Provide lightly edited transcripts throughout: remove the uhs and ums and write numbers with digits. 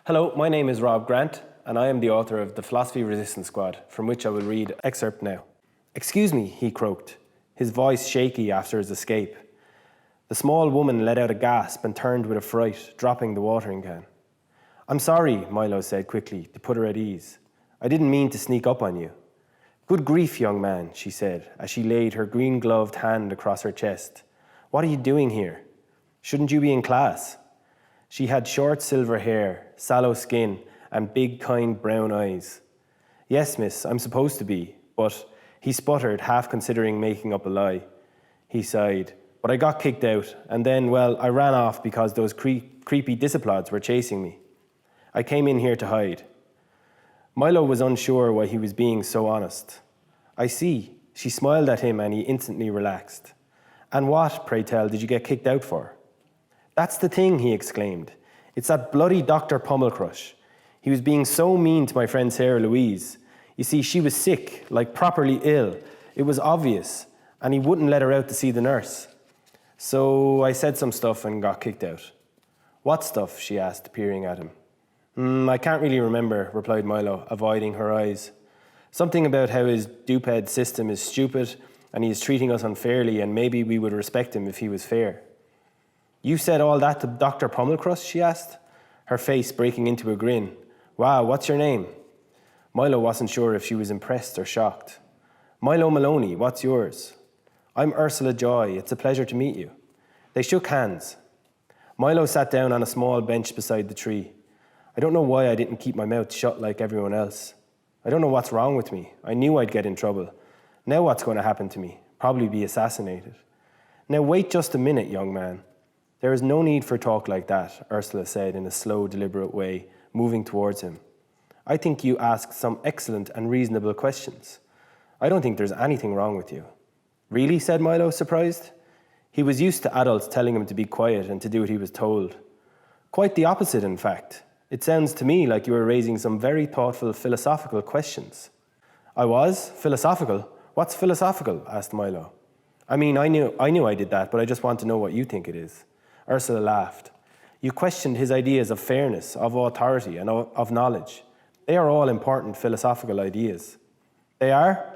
Hello, my name is Rob Grant, and I am the author of The Philosophy Resistance Squad, from which I will read an excerpt now. "Excuse me," he croaked, his voice shaky after his escape. The small woman let out a gasp and turned with affright, dropping the watering can. "I'm sorry," Milo said quickly, to put her at ease. "I didn't mean to sneak up on you." "Good grief, young man," she said, as she laid her green-gloved hand across her chest. "What are you doing here? Shouldn't you be in class?" She had short silver hair, sallow skin, and big, kind brown eyes. "Yes, miss, I'm supposed to be, but..." He sputtered, half considering making up a lie. He sighed. "But I got kicked out, and then, well, I ran off because those creepy disciplods were chasing me. I came in here to hide." Milo was unsure why he was being so honest. "I see." She smiled at him and he instantly relaxed. "And what, pray tell, did you get kicked out for?" "That's the thing," he exclaimed. "It's that bloody Dr. Pummelcrush. He was being so mean to my friend Sarah Louise. You see, she was sick, like properly ill. It was obvious, and he wouldn't let her out to see the nurse. So I said some stuff and got kicked out." "What stuff?" she asked, peering at him. I can't really remember," replied Milo, avoiding her eyes. "Something about how his duped system is stupid and he is treating us unfairly, and maybe we would respect him if he was fair." "You said all that to Dr. Pummelcrust?" she asked, her face breaking into a grin. "Wow, what's your name?" Milo wasn't sure if she was impressed or shocked. "Milo Maloney, what's yours?" "I'm Ursula Joy. It's a pleasure to meet you." They shook hands. Milo sat down on a small bench beside the tree. "I don't know why I didn't keep my mouth shut like everyone else. I don't know what's wrong with me. I knew I'd get in trouble. Now what's going to happen to me? Probably be assassinated." "Now wait just a minute, young man. There is no need for talk like that," Ursula said in a slow, deliberate way, moving towards him. "I think you asked some excellent and reasonable questions. I don't think there's anything wrong with you." "Really?" said Milo, surprised. He was used to adults telling him to be quiet and to do what he was told. "Quite the opposite, in fact. It sounds to me like you were raising some very thoughtful philosophical questions." "I was? Philosophical? What's philosophical?" asked Milo. I knew I did that, but I just want to know what you think it is." Ursula laughed. "You questioned his ideas of fairness, of authority, and of knowledge. They are all important philosophical ideas." "They are?"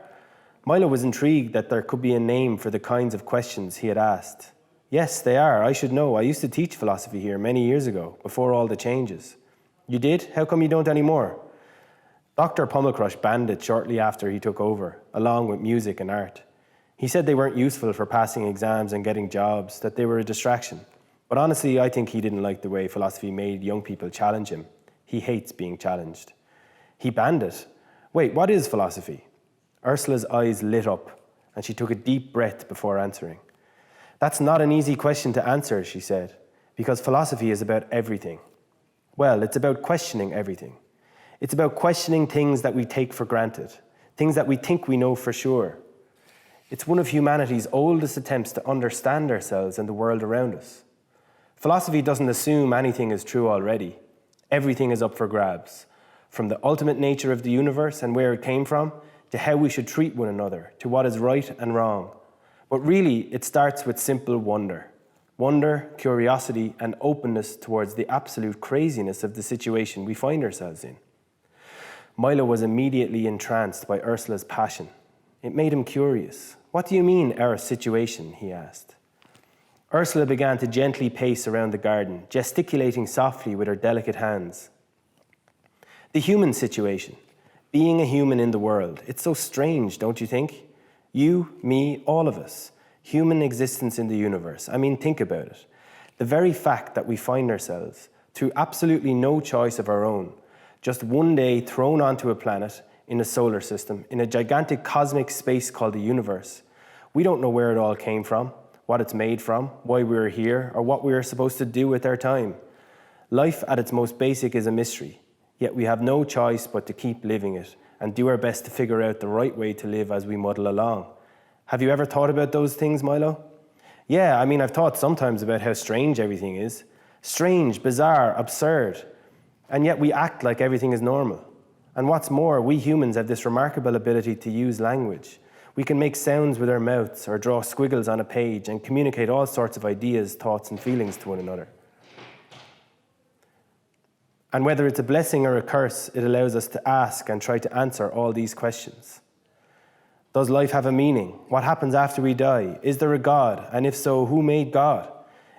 Milo was intrigued that there could be a name for the kinds of questions he had asked. "Yes, they are. I should know. I used to teach philosophy here many years ago, before all the changes." "You did? How come you don't anymore?" "Dr. Pummelcrush banned it shortly after he took over, along with music and art. He said they weren't useful for passing exams and getting jobs, that they were a distraction. But honestly, I think he didn't like the way philosophy made young people challenge him. He hates being challenged." "He banned it? Wait, what is philosophy?" Ursula's eyes lit up, and she took a deep breath before answering. "That's not an easy question to answer," she said, "because philosophy is about everything. Well, it's about questioning everything. It's about questioning things that we take for granted, things that we think we know for sure. It's one of humanity's oldest attempts to understand ourselves and the world around us. Philosophy doesn't assume anything is true already. Everything is up for grabs, from the ultimate nature of the universe and where it came from, to how we should treat one another, to what is right and wrong. But really, it starts with simple wonder. Wonder, curiosity, and openness towards the absolute craziness of the situation we find ourselves in." Milo was immediately entranced by Ursula's passion. It made him curious. "What do you mean, our situation?" he asked. Ursula began to gently pace around the garden, gesticulating softly with her delicate hands. "The human situation. Being a human in the world. It's so strange, don't you think? You, me, all of us. Human existence in the universe. Think about it. The very fact that we find ourselves, through absolutely no choice of our own, just one day thrown onto a planet, in a solar system, in a gigantic cosmic space called the universe. We don't know where it all came from, what it's made from, why we're here, or what we are supposed to do with our time. Life at its most basic is a mystery, yet we have no choice but to keep living it and do our best to figure out the right way to live as we muddle along. Have you ever thought about those things, Milo?" "Yeah, I've thought sometimes about how strange everything is. Strange, bizarre, absurd. And yet we act like everything is normal. And what's more, we humans have this remarkable ability to use language. We can make sounds with our mouths or draw squiggles on a page and communicate all sorts of ideas, thoughts, and feelings to one another." And whether it's a blessing or a curse, it allows us to ask and try to answer all these questions. Does life have a meaning? What happens after we die? Is there a God? And if so, who made God?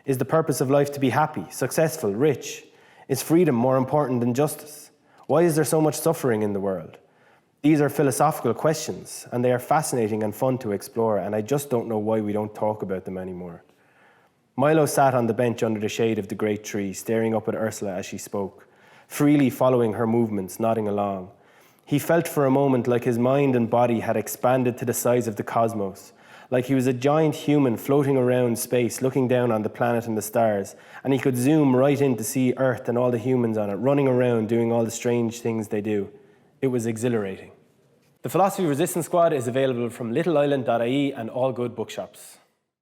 Is the purpose of life to be happy, successful, rich? Is freedom more important than justice? Why is there so much suffering in the world? These are philosophical questions, and they are fascinating and fun to explore, and I just don't know why we don't talk about them anymore. Milo sat on the bench under the shade of the great tree, staring up at Ursula as she spoke, freely following her movements, nodding along. He felt for a moment like his mind and body had expanded to the size of the cosmos, like he was a giant human floating around space, looking down on the planet and the stars, and he could zoom right in to see Earth and all the humans on it, running around doing all the strange things they do. It was exhilarating. The Philosophy Resistance Squad is available from littleisland.ie and all good bookshops.